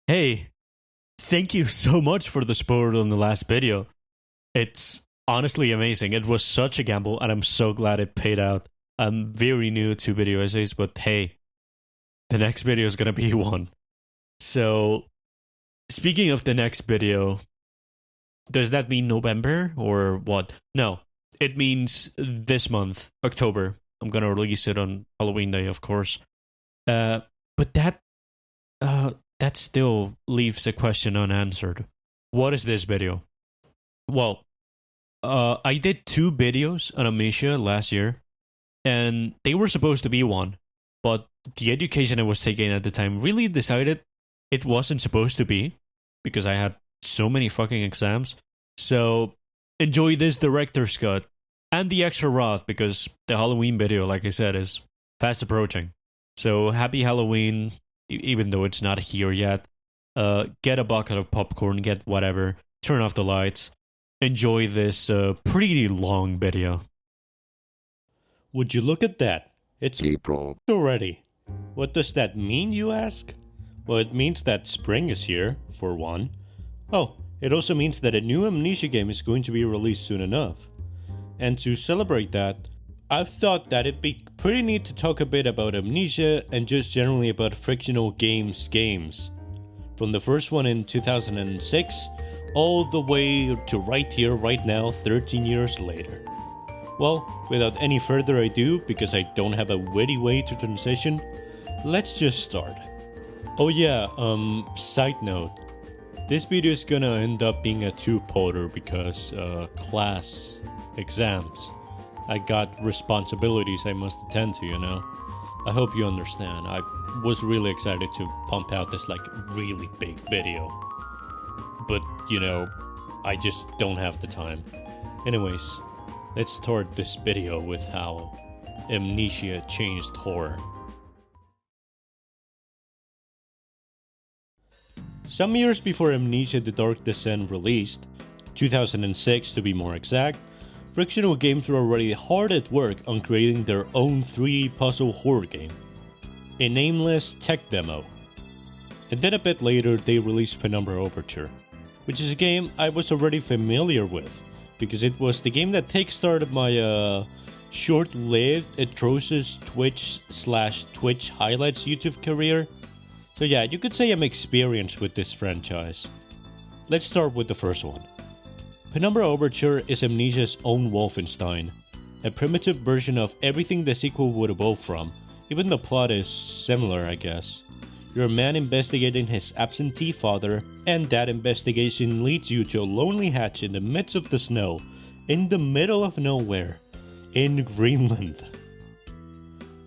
Hey, thank you so much for the support on the last video. It's honestly amazing. It was such a gamble, and I'm so glad it paid out. I'm very new to video essays, but hey, the next video is gonna be one. So, speaking of the next video, does that mean November or what? No, it means this month, October. I'm gonna release it on Halloween Day, of course. But that still leaves a question unanswered. What is this video? Well, I did two videos on Amnesia last year, and they were supposed to be one, but the education I was taking at the time really decided it wasn't supposed to be because I had so many fucking exams. So enjoy this director's cut and the extra wrath because the Halloween video, like I said, is fast approaching. So happy Halloween, even though it's not here yet. Get a bucket of popcorn, get whatever, turn off the lights, enjoy this pretty long video. Would you look at that? It's April. already. What does that mean, you ask? Well, it means that spring is here, for one. Oh, it also means that a new Amnesia game is going to be released soon enough. And to celebrate that, I've thought that it'd be pretty neat to talk a bit about Amnesia and just generally about fictional games. From the first one in 2006, all the way to right here, right now, 13 years later. Well, without any further ado, because I don't have a witty way to transition, let's just start. Oh yeah, side note. This video is gonna end up being a two-parter because, class, exams. I got responsibilities I must attend to, you know? I hope you understand. I was really excited to pump out this, like, really big video. But, you know, I just don't have the time. Anyways, let's start this video with how Amnesia changed horror. Some years before Amnesia The Dark Descent released, 2006 to be more exact, Frictional Games were already hard at work on creating their own 3D puzzle horror game, a nameless tech demo. And then a bit later they released Penumbra Overture, which is a game I was already familiar with, because it was the game that kickstarted my short-lived atrocious Twitch/Twitch highlights YouTube career. So yeah, you could say I'm experienced with this franchise. Let's start with the first one. Penumbra Overture is Amnesia's own Wolfenstein, a primitive version of everything the sequel would evolve from. Even the plot is similar, I guess. You're a man investigating his absentee father, and that investigation leads you to a lonely hatch in the midst of the snow, in the middle of nowhere, in Greenland.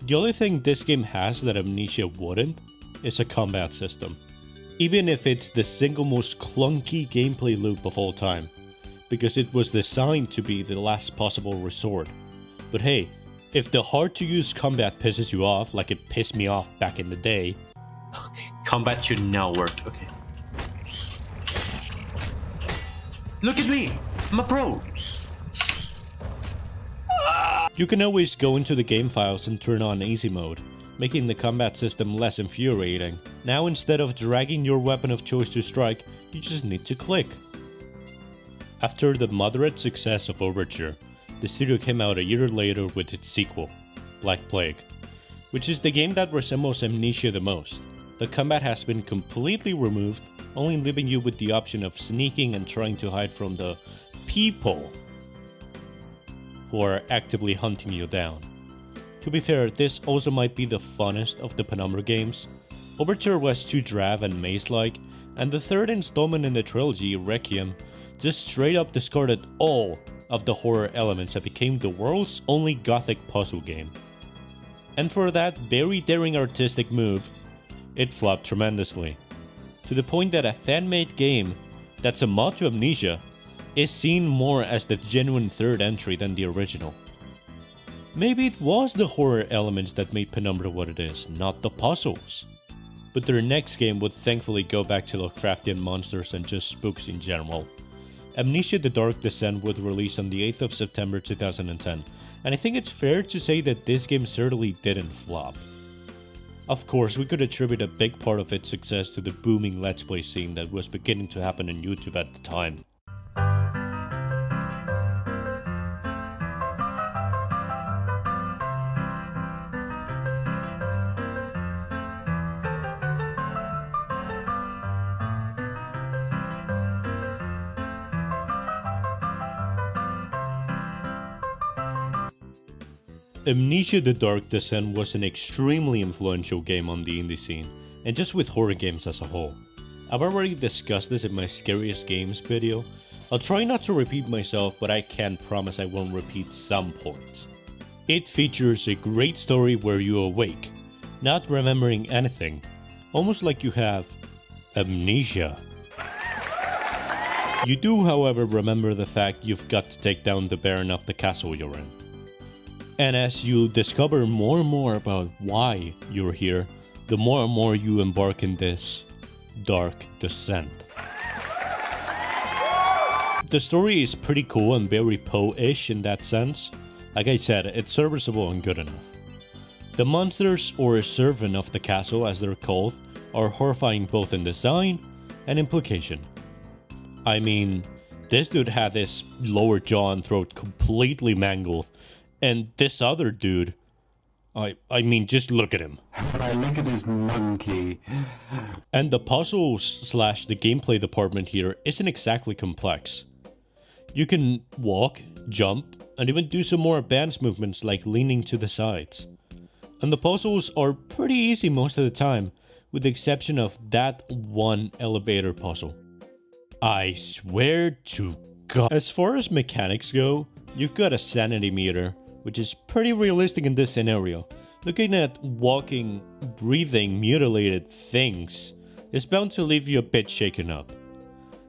The only thing this game has that Amnesia wouldn't is a combat system, even if it's the single most clunky gameplay loop of all time, because it was designed to be the last possible resort. But hey, if the hard to use combat pisses you off like it pissed me off back in the day, okay, combat should now work, okay. Look at me! I'm a pro! you can always go into the game files and turn on easy mode, making the combat system less infuriating. Now instead of dragging your weapon of choice to strike, you just need to click. After the moderate success of Overture, the studio came out a year later with its sequel, Black Plague, which is the game that resembles Amnesia the most. The combat has been completely removed, only leaving you with the option of sneaking and trying to hide from the people who are actively hunting you down. To be fair, this also might be the funnest of the Penumbra games. Overture was too drab and maze-like, and the third installment in the trilogy, Requiem, just straight up discarded all of the horror elements and became the world's only gothic puzzle game. And for that very daring artistic move, it flopped tremendously. To the point that a fan-made game that's a mod to Amnesia is seen more as the genuine third entry than the original. Maybe it was the horror elements that made Penumbra what it is, not the puzzles. But their next game would thankfully go back to Lovecraftian monsters and just spooks in general. Amnesia The Dark Descent would release on the 8th of September 2010, and I think it's fair to say that this game certainly didn't flop. Of course, we could attribute a big part of its success to the booming Let's Play scene that was beginning to happen on YouTube at the time. Amnesia: The Dark Descent was an extremely influential game on the indie scene, and just with horror games as a whole. I've already discussed this in my Scariest Games video. I'll try not to repeat myself, but I can promise I won't repeat some points. It features a great story where you awake, not remembering anything, almost like you have amnesia. You do, however, remember the fact you've got to take down the Baron of the castle you're in. And as you discover more and more about why you're here, the more and more you embark in this dark descent. The story is pretty cool and very Poe-ish in that sense. Like I said, it's serviceable and good enough. The monsters, or servant of the castle as they're called, are horrifying both in design and implication. I mean, this dude had his lower jaw and throat completely mangled. And this other dude, I mean, just look at him. Look at this monkey. And the puzzles slash the gameplay department here isn't exactly complex. You can walk, jump, and even do some more advanced movements like leaning to the sides. And the puzzles are pretty easy most of the time, with the exception of that one elevator puzzle. I swear to God. As far as mechanics go, you've got a sanity meter, which is pretty realistic in this scenario. Looking at walking, breathing, mutilated things is bound to leave you a bit shaken up.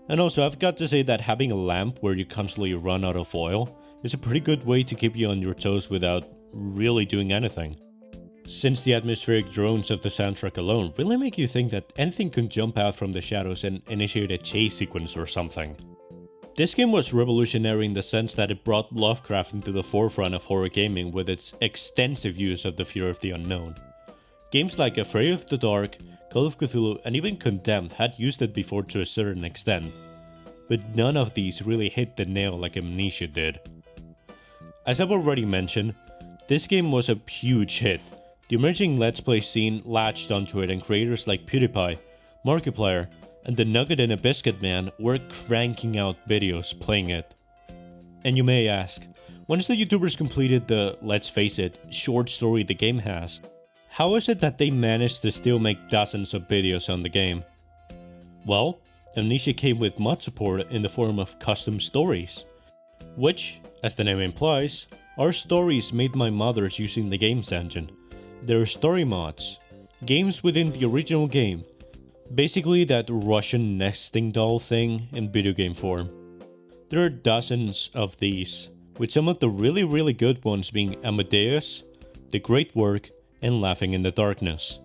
And also, I've got to say that having a lamp where you constantly run out of oil is a pretty good way to keep you on your toes without really doing anything. Since the atmospheric drones of the soundtrack alone really make you think that anything can jump out from the shadows and initiate a chase sequence or something. This game was revolutionary in the sense that it brought Lovecraft into the forefront of horror gaming with its extensive use of the fear of the unknown. Games like Afraid of the Dark, Call of Cthulhu, and even Condemned had used it before to a certain extent, but none of these really hit the nail like Amnesia did. As I've already mentioned, this game was a huge hit. The emerging Let's Play scene latched onto it, and creators like PewDiePie, Markiplier, and the Nugget and a Biscuit Man were cranking out videos playing it. And you may ask, once the YouTubers completed the, let's face it, short story the game has, how is it that they managed to still make dozens of videos on the game? Well, Amnesia came with mod support in the form of custom stories, which, as the name implies, are stories made by modders using the game's engine. They're story mods, games within the original game. Basically that Russian nesting doll thing in video game form. There are dozens of these, with some of the really good ones being Amadeus, The Great Work, and Laughing in the Darkness.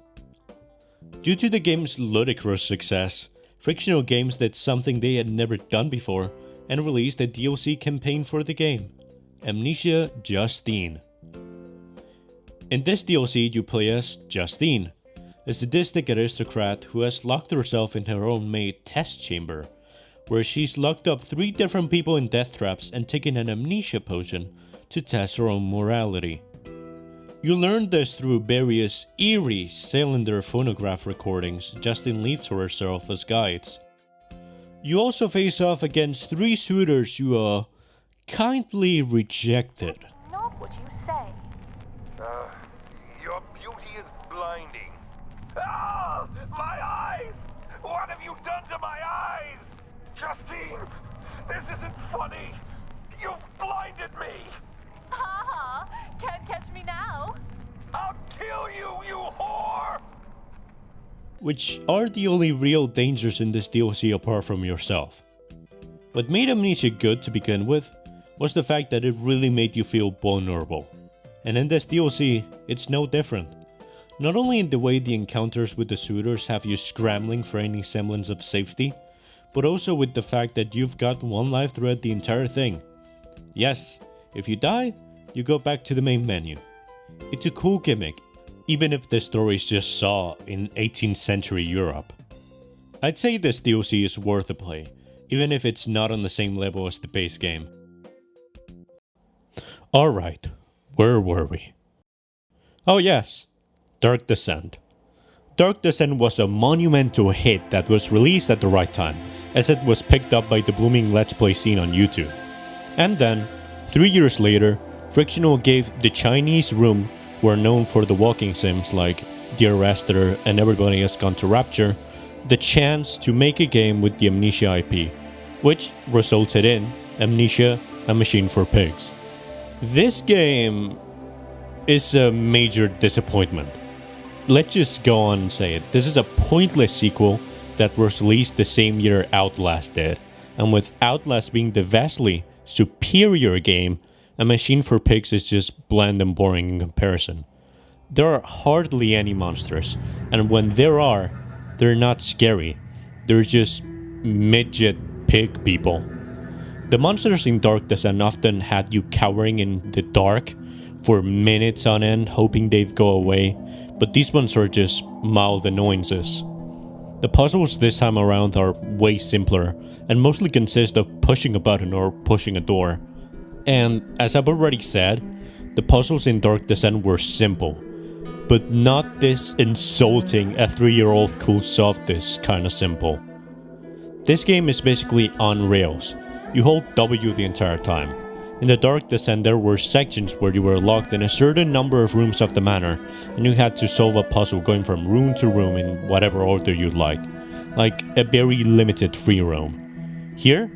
Due to the game's ludicrous success, Frictional Games did something they had never done before and released a DLC campaign for the game, Amnesia Justine. In this DLC you play as Justine, a sadistic aristocrat who has locked herself in her own made test chamber, where she's locked up 3 different people in death traps and taken an amnesia potion to test her own morality. You learn this through various eerie cylinder phonograph recordings Justine leaves for herself as guides. You also face off against 3 suitors you kindly rejected. Not what you say. Your beauty is blinding. Ah! My eyes! What have you done to my eyes? Justine, this isn't funny. You've blinded me. Ha ha! Can't catch me now. I'll kill you, you whore! Which are the only real dangers in this DLC apart from yourself. What made Amnesia good to begin with was the fact that it really made you feel vulnerable. And in this DLC, it's no different. Not only in the way the encounters with the suitors have you scrambling for any semblance of safety, but also with the fact that you've got 1 life throughout the entire thing. Yes, if you die, you go back to the main menu. It's a cool gimmick, even if the story is just Saw in 18th century Europe. I'd say this DLC is worth a play, even if it's not on the same level as the base game. Alright, where were we? Oh yes, Dark Descent. Dark Descent was a monumental hit that was released at the right time, as it was picked up by the booming Let's Play scene on YouTube. And then, 3 years later, Frictional gave the Chinese Room, who are known for the walking sims like Dear Esther and Everybody Has Gone to Rapture, the chance to make a game with the Amnesia IP, which resulted in Amnesia, a Machine for Pigs. This game is a major disappointment. Let's just go on and say it. This is a pointless sequel that was released the same year Outlast did, and with Outlast being the vastly superior game, A Machine for Pigs is just bland and boring in comparison. There are hardly any monsters, and when there are, they're not scary. They're just midget pig people. The monsters in Dark Descent often had you cowering in the dark for minutes on end, hoping they'd go away, but these ones are just mild annoyances. The puzzles this time around are way simpler, and mostly consist of pushing a button or pushing a door. And as I've already said, the puzzles in Dark Descent were simple, but not this insulting a 3-year-old cool softies kind of simple. This game is basically on rails. You hold W the entire time. In the Dark Descent there were sections where you were locked in a certain number of rooms of the manor, and you had to solve a puzzle going from room to room in whatever order you'd like a very limited free roam. Here,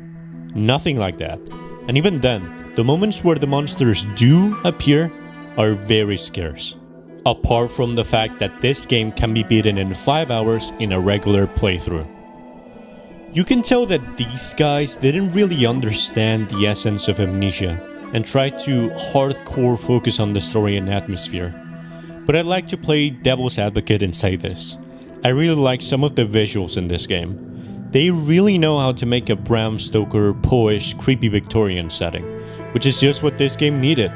nothing like that, and even then, the moments where the monsters do appear are very scarce. Apart from the fact that this game can be beaten in 5 hours in a regular playthrough. You can tell that these guys didn't really understand the essence of Amnesia and tried to hardcore focus on the story and atmosphere. But I'd like to play devil's advocate and say this. I really like some of the visuals in this game. They really know how to make a Bram Stoker, Poish, creepy Victorian setting, which is just what this game needed.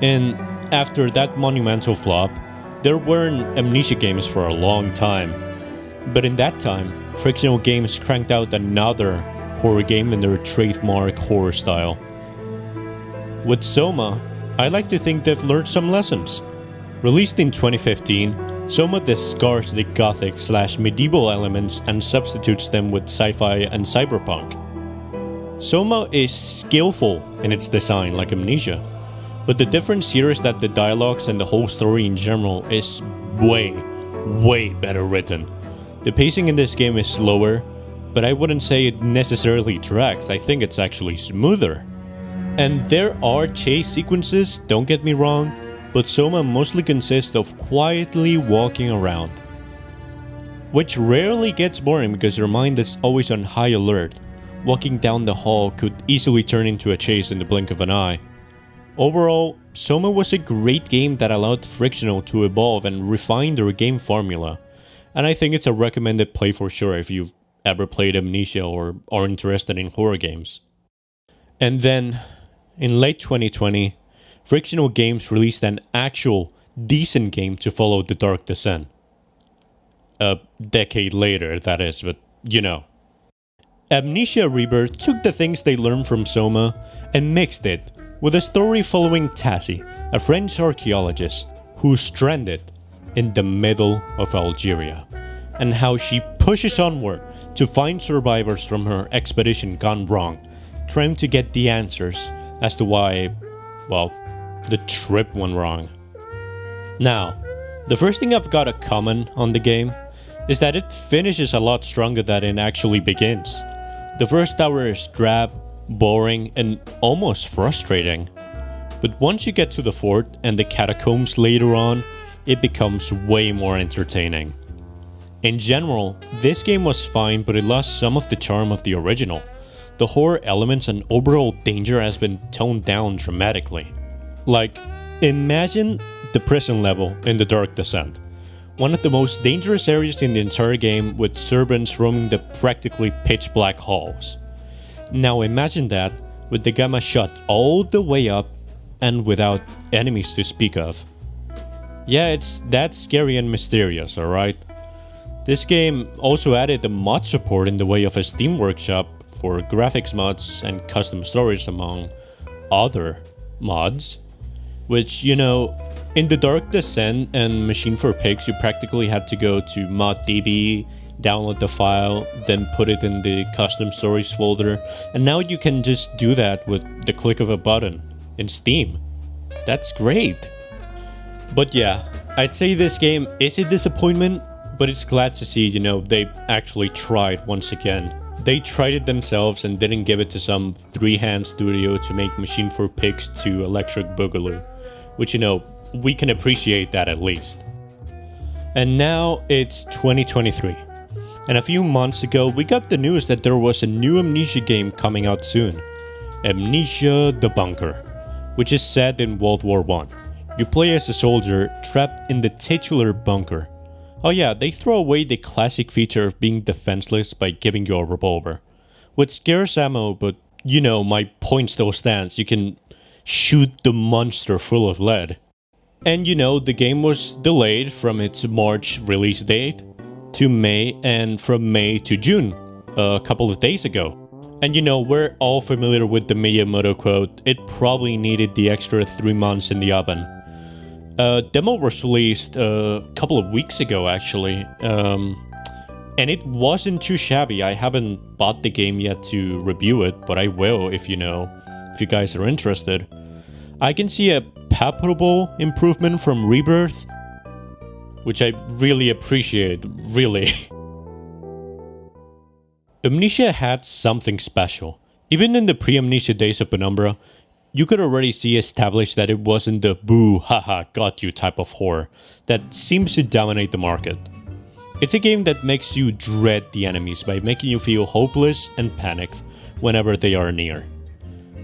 And after that monumental flop, there weren't Amnesia games for a long time. But in that time, Frictional Games cranked out another horror game in their trademark horror style. With Soma, I like to think they've learned some lessons. Released in 2015, Soma discards the gothic/medieval elements and substitutes them with sci-fi and cyberpunk. Soma is skillful in its design like Amnesia, but the difference here is that the dialogues and the whole story in general is way better written. The pacing in this game is slower, but I wouldn't say it necessarily drags. I think it's actually smoother. And there are chase sequences, don't get me wrong, but Soma mostly consists of quietly walking around, which rarely gets boring because your mind is always on high alert. Walking down the hall could easily turn into a chase in the blink of an eye. Overall, Soma was a great game that allowed Frictional to evolve and refine their game formula. And I think it's a recommended play for sure if you've ever played Amnesia or are interested in horror games. And then, in late 2020, Frictional Games released an actual decent game to follow the Dark Descent. A decade later, that is, but you know. Amnesia Rebirth took the things they learned from Soma and mixed it with a story following Tassie, a French archaeologist who's stranded in the middle of Algeria, and how she pushes onward to find survivors from her expedition gone wrong, trying to get the answers as to why, well, the trip went wrong. Now, the first thing I've got to comment on the game is that it finishes a lot stronger than it actually begins. The first hour is drab, boring, and almost frustrating. But once you get to the fort and the catacombs later on, it becomes way more entertaining. In general, this game was fine, but it lost some of the charm of the original. The horror elements and overall danger has been toned down dramatically. Like, imagine the prison level in the Dark Descent. One of the most dangerous areas in the entire game, with servants roaming the practically pitch black halls. Now imagine that with the gamma shut all the way up and without enemies to speak of. Yeah, it's that scary and mysterious, alright? This game also added the mod support in the way of a Steam workshop for graphics mods and custom stories among other mods. Which, you know, in the Dark Descent and Machine for Pigs, you practically had to go to ModDB, download the file, then put it in the custom stories folder, and now you can just do that with the click of a button in Steam. That's great. But yeah, I'd say this game is a disappointment, but it's glad to see, you know, they actually tried once again. They tried it themselves and didn't give it to some three-hand studio to make Machine for Pigs 2 Electric Boogaloo, which, you know, we can appreciate that at least. And now it's 2023. And a few months ago, we got the news that there was a new Amnesia game coming out soon. Amnesia: The Bunker, which is set in World War I. You play as a soldier trapped in the titular bunker. Oh yeah, they throw away the classic feature of being defenseless by giving you a revolver. With scarce ammo, but you know, my point still stands. You can shoot the monster full of lead. And you know, the game was delayed from its March release date to May, and from May to June, a couple of days ago. And you know, we're all familiar with the Miyamoto quote, it probably needed the extra 3 months in the oven. Demo was released a couple of weeks ago actually, and it wasn't too shabby. I haven't bought the game yet to review it, but I will if you guys are interested. I can see a palpable improvement from Rebirth, which I really appreciate, really. Amnesia had something special. Even in the pre-Amnesia days of Penumbra, you could already see established that it wasn't the boo, haha, got you type of horror that seems to dominate the market. It's a game that makes you dread the enemies by making you feel hopeless and panicked whenever they are near.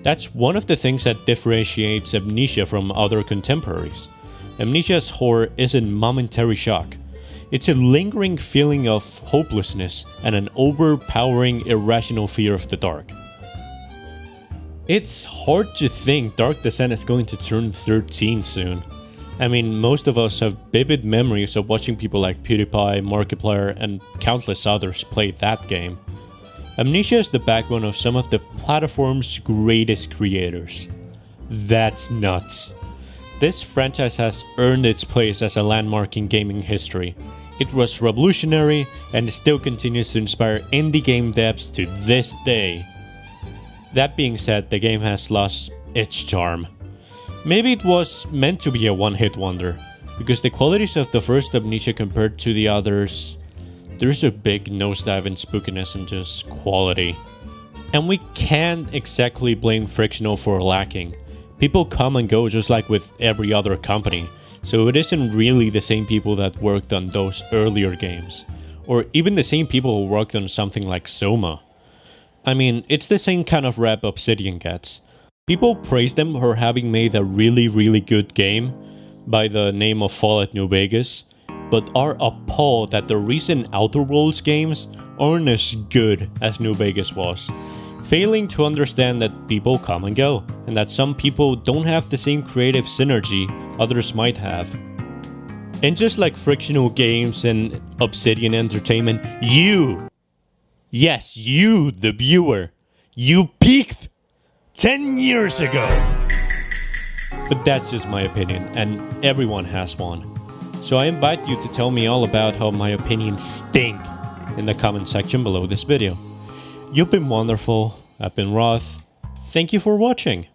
That's one of the things that differentiates Amnesia from other contemporaries. Amnesia's horror isn't momentary shock. It's a lingering feeling of hopelessness and an overpowering irrational fear of the dark. It's hard to think Dark Descent is going to turn 13 soon. I mean, most of us have vivid memories of watching people like PewDiePie, Markiplier, and countless others play that game. Amnesia is the backbone of some of the platform's greatest creators. That's nuts. This franchise has earned its place as a landmark in gaming history. It was revolutionary and still continues to inspire indie game devs to this day. That being said, the game has lost its charm. Maybe it was meant to be a one-hit wonder, because the qualities of the first Amnesia compared to the others, there's a big nosedive in spookiness and just quality. And we can't exactly blame Frictional for lacking. People come and go just like with every other company, so it isn't really the same people that worked on those earlier games, or even the same people who worked on something like Soma. I mean, it's the same kind of rep Obsidian gets. People praise them for having made a really good game by the name of Fallout New Vegas, but are appalled that the recent Outer Worlds games aren't as good as New Vegas was, failing to understand that people come and go, and that some people don't have the same creative synergy others might have. And just like Frictional Games and Obsidian Entertainment, yes, you, the viewer, you peaked 10 years ago! But that's just my opinion, and everyone has one. So I invite you to tell me all about how my opinions stink in the comment section below this video. You've been wonderful, I've been Roth, thank you for watching.